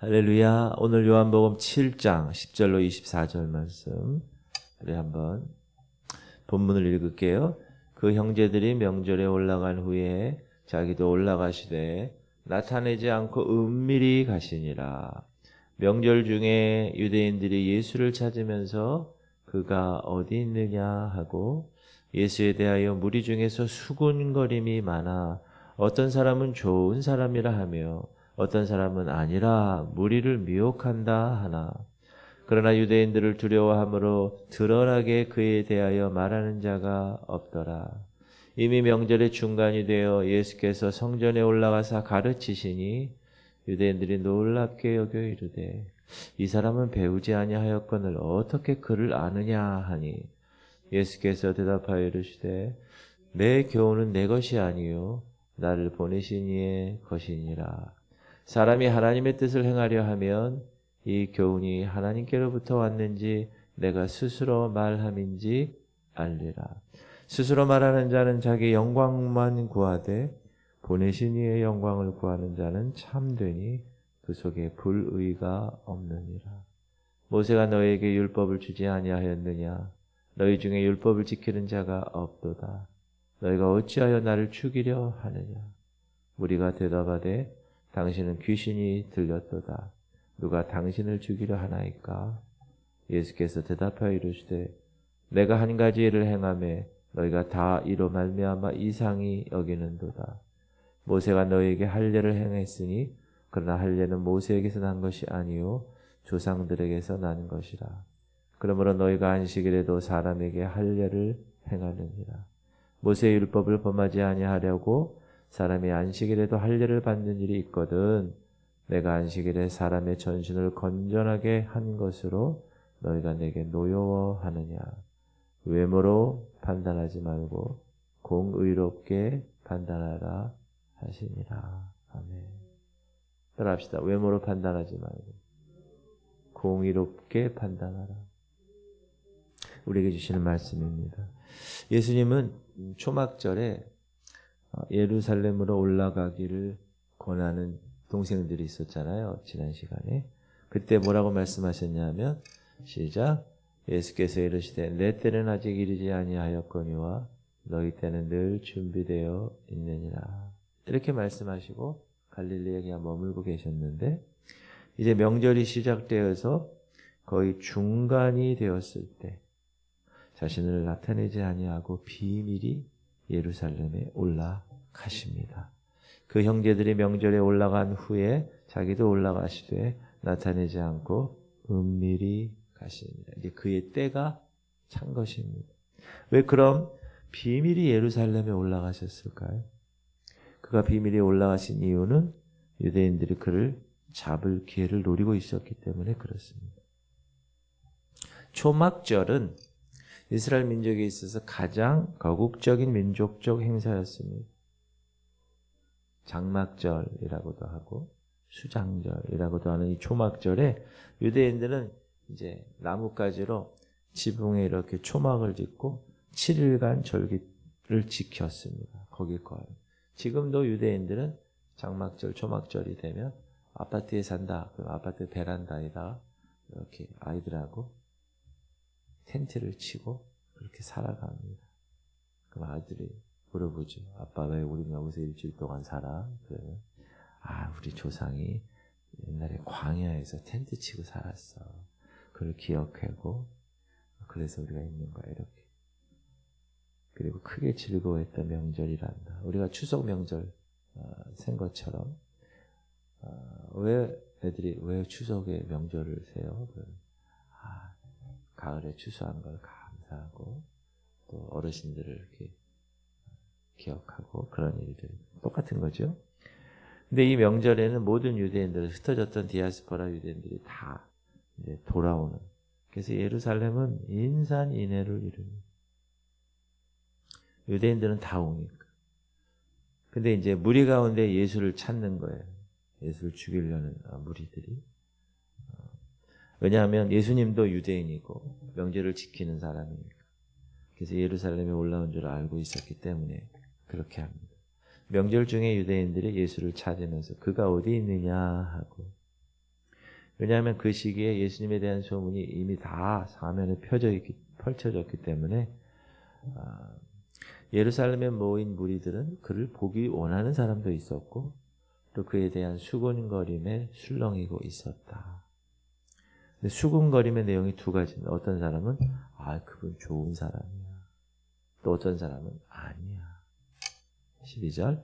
할렐루야. 오늘 요한복음 7장 10절로 24절 말씀 우리 한번 본문을 읽을게요. 그 형제들이 명절에 올라간 후에 자기도 올라가시되 나타내지 않고 은밀히 가시니라. 명절 중에 유대인들이 예수를 찾으면서 그가 어디 있느냐 하고 예수에 대하여 무리 중에서 수군거림이 많아 어떤 사람은 좋은 사람이라 하며 어떤 사람은 아니라 무리를 미혹한다 하나. 그러나 유대인들을 두려워함으로 드러나게 그에 대하여 말하는 자가 없더라. 이미 명절의 중간이 되어 예수께서 성전에 올라가사 가르치시니 유대인들이 놀랍게 여겨 이르되 이 사람은 배우지 아니하였거늘 어떻게 그를 아느냐 하니 예수께서 대답하여 이르시되 내 교훈은 내 것이 아니요 나를 보내신 이의 것이니라. 사람이 하나님의 뜻을 행하려 하면 이 교훈이 하나님께로부터 왔는지 내가 스스로 말함인지 알리라. 스스로 말하는 자는 자기 영광만 구하되 보내신 이의 영광을 구하는 자는 참되니 그 속에 불의가 없느니라. 모세가 너에게 율법을 주지 아니하였느냐? 너희 중에 율법을 지키는 자가 없도다. 너희가 어찌하여 나를 죽이려 하느냐? 우리가 대답하되 당신은 귀신이 들렸도다. 누가 당신을 죽이려 하나이까? 예수께서 대답하여 이르시되 내가 한 가지 일을 행하매 너희가 다 이로 말미암아 이상히 여기는도다. 모세가 너희에게 할례를 행했으니 그러나 할례는 모세에게서 난 것이 아니요 조상들에게서 난 것이라. 그러므로 너희가 안식일에도 사람에게 할례를 행하느니라. 모세의 율법을 범하지 아니하려고 사람이 안식일에도 할례를 받는 일이 있거든 내가 안식일에 사람의 전신을 건전하게 한 것으로 너희가 내게 노여워하느냐. 외모로 판단하지 말고 공의롭게 판단하라 하시니라. 아멘. 따라합시다. 외모로 판단하지 말고 공의롭게 판단하라. 우리에게 주시는 말씀입니다. 예수님은 초막절에 예루살렘으로 올라가기를 권하는 동생들이 있었잖아요. 지난 시간에. 그때 뭐라고 말씀하셨냐면 시작. 예수께서 이르시되 내 때는 아직 이르지 아니하였거니와 너희 때는 늘 준비되어 있느니라. 이렇게 말씀하시고 갈릴리에 그냥 머물고 계셨는데 이제 명절이 시작되어서 거의 중간이 되었을 때 자신을 나타내지 아니하고 비밀이 예루살렘에 올라가십니다. 그 형제들이 명절에 올라간 후에 자기도 올라가시되 나타내지 않고 은밀히 가십니다. 이제 그의 때가 찬 것입니다. 왜 그럼 비밀이 예루살렘에 올라가셨을까요? 그가 비밀이 올라가신 이유는 유대인들이 그를 잡을 기회를 노리고 있었기 때문에 그렇습니다. 초막절은 이스라엘 민족에 있어서 가장 거국적인 민족적 행사였습니다. 장막절이라고도 하고 수장절이라고도 하는 이 초막절에 유대인들은 이제 나뭇가지로 지붕에 이렇게 초막을 짓고 7일간 절기를 지켰습니다. 거길 거예요. 지금도 유대인들은 장막절, 초막절이 되면 아파트에 산다. 그럼 아파트 베란다에다가 이렇게 아이들하고 텐트를 치고 그렇게 살아갑니다. 그럼 아이들이 물어보죠. 아빠 왜 우리는 여기서 일주일 동안 살아? 그러면 우리 조상이 옛날에 광야에서 텐트 치고 살았어. 그걸 기억하고 그래서 우리가 있는 거야 이렇게. 그리고 크게 즐거워했던 명절이란다. 우리가 추석 명절 센 것처럼 왜 애들이 왜 추석에 명절을 세요? 가을에 추수한 걸 감사하고 또 어르신들을 이렇게 기억하고 그런 일들 똑같은 거죠. 근데 이 명절에는 모든 유대인들 흩어졌던 디아스포라 유대인들이 다 이제 돌아오는. 그래서 예루살렘은 인산인해를 이룹니다. 유대인들은 다 오니까. 근데 이제 무리 가운데 예수를 찾는 거예요. 예수를 죽이려는 무리들이. 왜냐하면 예수님도 유대인이고 명절을 지키는 사람이니까. 그래서 예루살렘에 올라온 줄 알고 있었기 때문에 그렇게 합니다. 명절 중에 유대인들이 예수를 찾으면서 그가 어디 있느냐 하고 왜냐하면 그 시기에 예수님에 대한 소문이 이미 다 사면에 펼쳐졌기 때문에 예루살렘에 모인 무리들은 그를 보기 원하는 사람도 있었고 또 그에 대한 수군거림에 술렁이고 있었다. 근데 수군거림의 내용이 두 가지입니다. 어떤 사람은 그분 좋은 사람이야. 또 어떤 사람은 아니야. 12절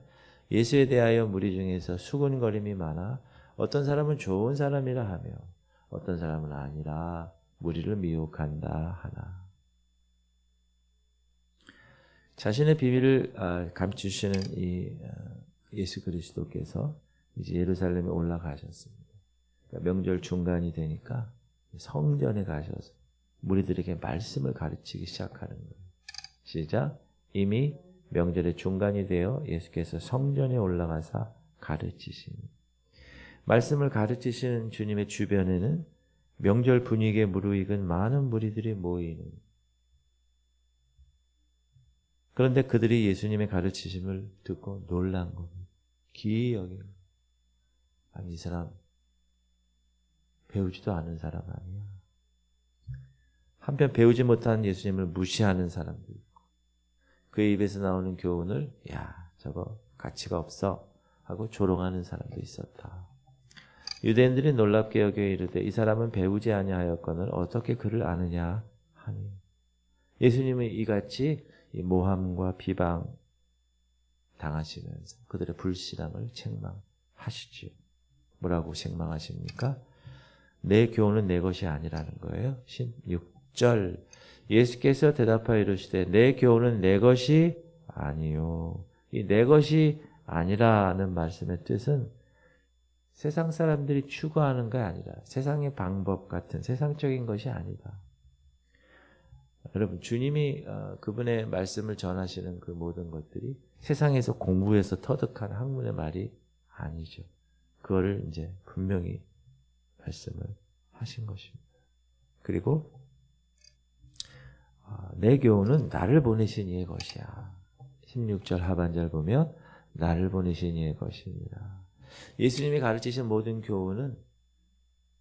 예수에 대하여 무리 중에서 수군거림이 많아 어떤 사람은 좋은 사람이라 하며 어떤 사람은 아니라 무리를 미혹한다 하나. 자신의 비밀을 감추시는 이 예수 그리스도께서 이제 예루살렘에 올라가셨습니다. 그러니까 명절 중간이 되니까 성전에 가셔서 무리들에게 말씀을 가르치기 시작하는 거예요. 시작. 이미 명절의 중간이 되어 예수께서 성전에 올라가서 가르치시니 말씀을 가르치시는 주님의 주변에는 명절 분위기에 무르익은 많은 무리들이 모이는. 그런데 그들이 예수님의 가르치심을 듣고 놀란 겁니다. 기이 여긴. 아니 이 사람 배우지도 않은 사람 아니야. 한편 배우지 못한 예수님을 무시하는 사람도 있고 그의 입에서 나오는 교훈을 저거 가치가 없어 하고 조롱하는 사람도 있었다. 유대인들이 놀랍게 여겨 이르되 이 사람은 배우지 아니하였거늘 어떻게 그를 아느냐 하니 예수님은 이같이 모함과 비방 당하시면서 그들의 불신앙을 책망하시죠. 뭐라고 책망하십니까? 내 교훈은 내 것이 아니라는 거예요. 16절 예수께서 대답하여 이르시되 내 교훈은 내 것이 아니요. 이 내 것이 아니라는 말씀의 뜻은 세상 사람들이 추구하는 게 아니라 세상의 방법 같은 세상적인 것이 아니다. 여러분 주님이 그분의 말씀을 전하시는 그 모든 것들이 세상에서 공부해서 터득한 학문의 말이 아니죠. 그거를 이제 분명히 말씀을 하신 것입니다. 그리고 내 교훈은 나를 보내신 이의 것이야. 16절 하반절 보면 나를 보내신 이의 것이니라. 예수님이 가르치신 모든 교훈은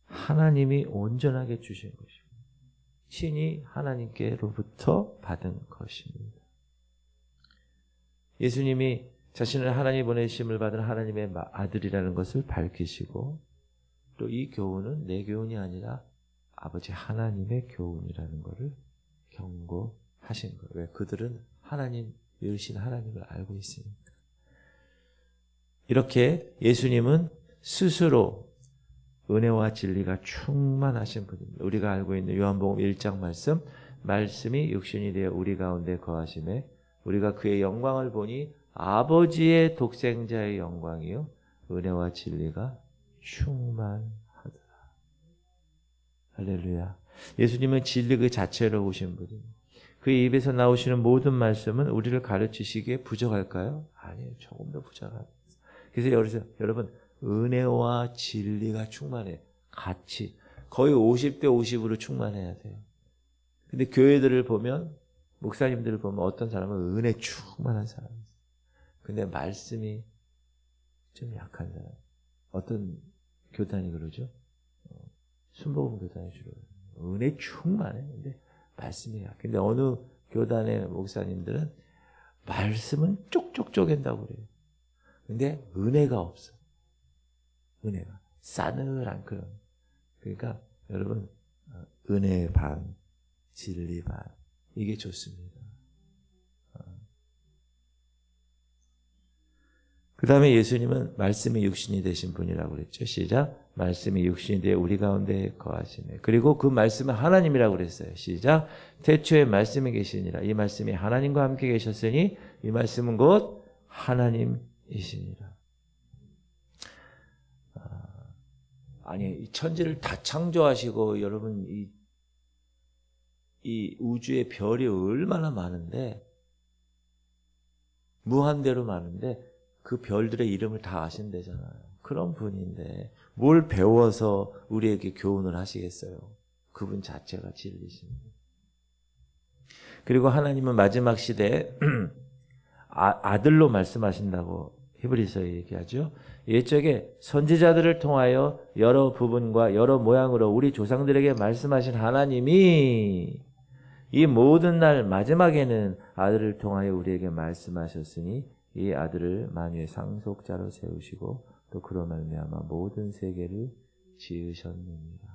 하나님이 온전하게 주신 것이고 신이 하나님께로부터 받은 것입니다. 예수님이 자신을 하나님이 보내심을 받은 하나님의 아들이라는 것을 밝히시고 또 이 교훈은 내 교훈이 아니라 아버지 하나님의 교훈이라는 것을 경고하신 거예요. 왜? 그들은 하나님, 이르신 하나님을 알고 있으니까. 이렇게 예수님은 스스로 은혜와 진리가 충만하신 분입니다. 우리가 알고 있는 요한복음 1장 말씀이 육신이 되어 우리 가운데 거하심에 우리가 그의 영광을 보니 아버지의 독생자의 영광이요 은혜와 진리가 충만하더라. 할렐루야. 예수님은 진리 그 자체로 오신 분입니다. 그의 입에서 나오시는 모든 말씀은 우리를 가르치시기에 부족할까요? 아니에요. 조금 더 부족합니다. 그래서 여러분 은혜와 진리가 충만해요. 같이 거의 50대 50으로 충만해야 돼요. 근데 교회들을 보면 목사님들을 보면 어떤 사람은 은혜 충만한 사람이 있어요. 근데 말씀이 좀 약한 사람. 어떤 교단이 그러죠? 순복음 교단이 주로 은혜 충만해. 근데 말씀이 약해. 근데 어느 교단의 목사님들은 말씀은 쪽쪽 쪼갠다고 그래요. 근데 은혜가 없어. 은혜가 싸늘한 그런. 그러니까 여러분 은혜 반, 진리 반 이게 좋습니다. 그 다음에 예수님은 말씀이 육신이 되신 분이라고 그랬죠. 시작. 말씀이 육신이 되어 우리 가운데 거하시네. 그리고 그 말씀은 하나님이라고 그랬어요. 시작. 태초에 말씀이 계시니라. 이 말씀이 하나님과 함께 계셨으니 이 말씀은 곧 하나님이시니라. 아니 이 천지를 다 창조하시고 여러분 이 우주의 별이 얼마나 많은데 무한대로 많은데 그 별들의 이름을 다 아신대잖아요. 그런 분인데 뭘 배워서 우리에게 교훈을 하시겠어요. 그분 자체가 진리십니다. 그리고 하나님은 마지막 시대에 아들로 말씀하신다고 히브리서에 얘기하죠. 옛적에 선지자들을 통하여 여러 부분과 여러 모양으로 우리 조상들에게 말씀하신 하나님이 이 모든 날 마지막에는 아들을 통하여 우리에게 말씀하셨으니 이 아들을 만유의 상속자로 세우시고 또 그로 말미암아 모든 세계를 지으셨느니라.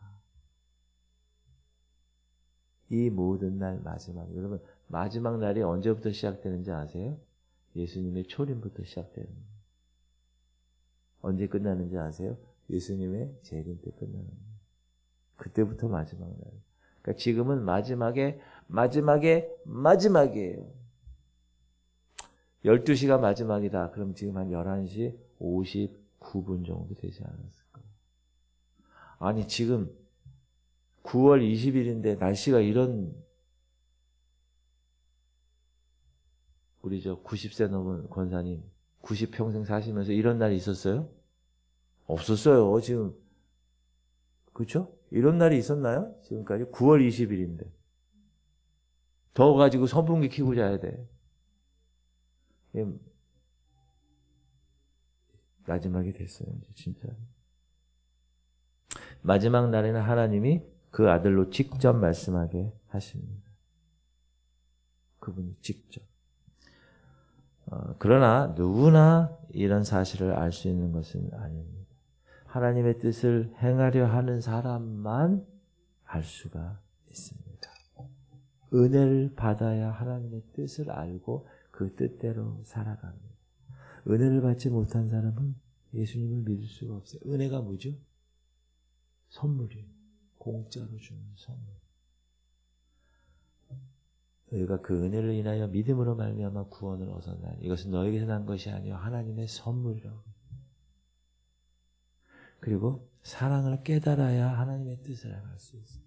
이 모든 날 마지막. 여러분 마지막 날이 언제부터 시작되는지 아세요? 예수님의 초림부터 시작되는 거예요. 언제 끝나는지 아세요? 예수님의 재림 때 끝나는 거예요. 그때부터 마지막 날. 그러니까 지금은 마지막이에요. 12시가 마지막이다. 그럼 지금 한 11시 59분 정도 되지 않았을까? 아니 지금 9월 20일인데 날씨가 이런 우리 90세 넘은 권사님 90평생 사시면서 이런 날이 있었어요? 없었어요. 지금 그렇죠? 이런 날이 있었나요? 지금까지 9월 20일인데 더워가지고 선풍기 켜고 자야 돼. 마지막이 됐어요. 이제 진짜 마지막 날에는 하나님이 그 아들로 직접 말씀하게 하십니다. 그분이 직접. 그러나 누구나 이런 사실을 알 수 있는 것은 아닙니다. 하나님의 뜻을 행하려 하는 사람만 알 수가 있습니다. 은혜를 받아야 하나님의 뜻을 알고 그 뜻대로 살아갑니다. 은혜를 받지 못한 사람은 예수님을 믿을 수가 없어요. 은혜가 뭐죠? 선물이에요. 공짜로 주는 선물. 너희가 그 은혜를 인하여 믿음으로 말미암아 구원을 얻었나니 이것은 너에게서 난 것이 아니요 하나님의 선물이라고. 그리고 사랑을 깨달아야 하나님의 뜻을 알 수 있어요.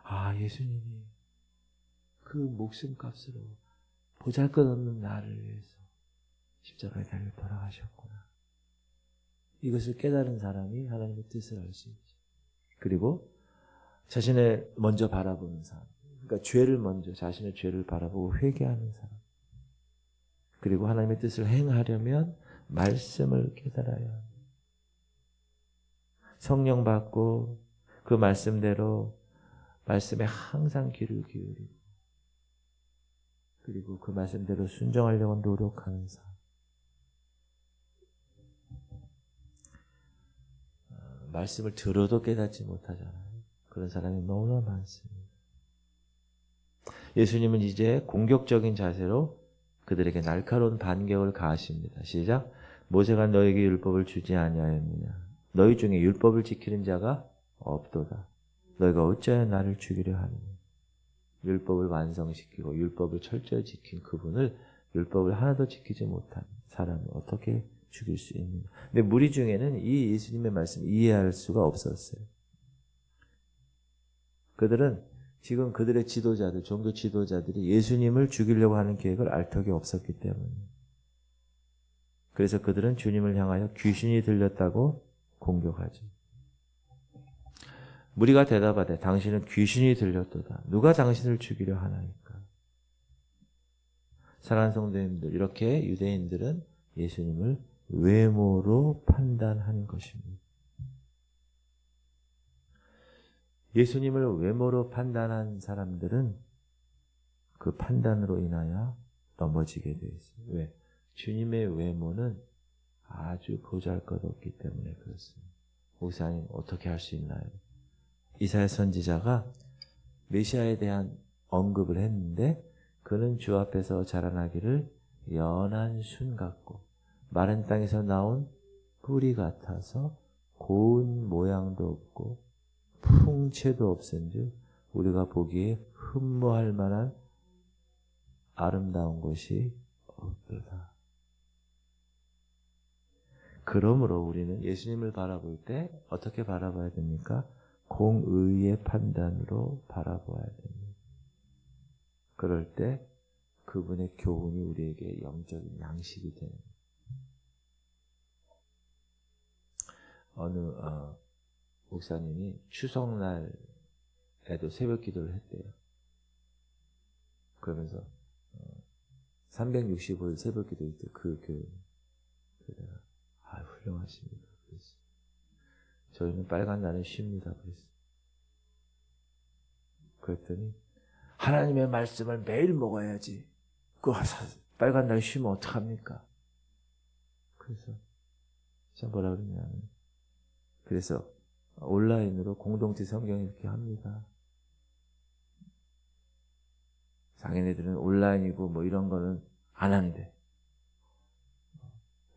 아, 예수님이 그 목숨값으로 보잘것없는 나를 위해서 십자가에 달려 돌아가셨구나. 이것을 깨달은 사람이 하나님의 뜻을 알 수 있죠. 그리고 자신을 먼저 바라보는 사람. 그러니까 죄를 먼저 자신의 죄를 바라보고 회개하는 사람. 그리고 하나님의 뜻을 행하려면 말씀을 깨달아야 합니다. 성령 받고 그 말씀대로 말씀에 항상 귀를 기울이고 그리고 그 말씀대로 순종하려고 노력하는 사람. 말씀을 들어도 깨닫지 못하잖아요. 그런 사람이 너무나 많습니다. 예수님은 이제 공격적인 자세로 그들에게 날카로운 반격을 가하십니다. 시작. 모세가 너에게 율법을 주지 아니하였느냐. 너희 중에 율법을 지키는 자가 없도다. 너희가 어찌하여 나를 죽이려 하느냐. 율법을 완성시키고 율법을 철저히 지킨 그분을 율법을 하나도 지키지 못한 사람이 어떻게 죽일 수 있는가. 근데 무리 중에는 이 예수님의 말씀을 이해할 수가 없었어요. 그들은 지금 그들의 지도자들, 종교 지도자들이 예수님을 죽이려고 하는 계획을 알 턱이 없었기 때문에. 그래서 그들은 주님을 향하여 귀신이 들렸다고 공격하죠. 무리가 대답하되 당신은 귀신이 들렸도다. 누가 당신을 죽이려 하나이까. 사랑하는 성도님들, 이렇게 유대인들은 예수님을 외모로 판단하는 것입니다. 예수님을 외모로 판단한 사람들은 그 판단으로 인하여 넘어지게 되어 있어요. 왜? 주님의 외모는 아주 보잘것없기 때문에 그렇습니다. 목사님 어떻게 할 수 있나요? 이사야 선지자가 메시아에 대한 언급을 했는데 그는 주 앞에서 자라나기를 연한 순 같고 마른 땅에서 나온 뿌리 같아서 고운 모양도 없고 풍채도 없은즉 우리가 보기에 흠모할 만한 아름다운 것이 없도다. 그러므로 우리는 예수님을 바라볼 때 어떻게 바라봐야 됩니까? 공의의 판단으로 바라봐야 됩니다. 그럴 때 그분의 교훈이 우리에게 영적인 양식이 되는 거예요. 어느 목사님이 추석날에도 새벽 기도를 했대요. 그러면서 365일 새벽 기도 있대요. 그 교회. 그래. 훌륭하십니다. 그래서 저희는 빨간 날은 쉽니다. 그래서 그랬더니 하나님의 말씀을 매일 먹어야지. 그 빨간 날 쉬면 어떡합니까? 그래서 제가 뭐라 그러냐면 그래서 온라인으로 공동체 성경 읽기 합니다. 상인애들은 온라인이고 뭐 이런 거는 안 한대.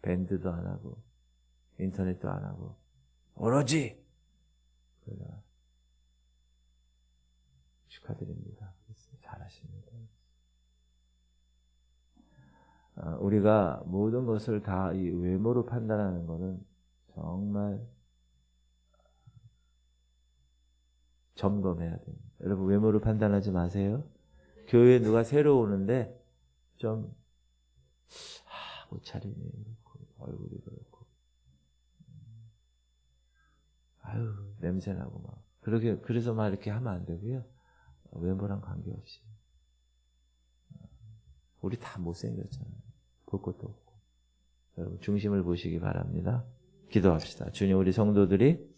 밴드도 안 하고 인터넷도 안 하고 오로지 그래요. 축하드립니다. 잘하십니다. 우리가 모든 것을 다 이 외모로 판단하는 것은 정말 점검해야 됩니다. 여러분 외모로 판단하지 마세요. 교회에 누가 새로 오는데 좀 옷차림이 그렇고 얼굴이 그렇고 냄새나고 막 그래서 막 이렇게 하면 안 되고요. 외모랑 관계없이 우리 다 못생겼잖아요. 볼 것도 없고 여러분 중심을 보시기 바랍니다. 기도합시다. 주님 우리 성도들이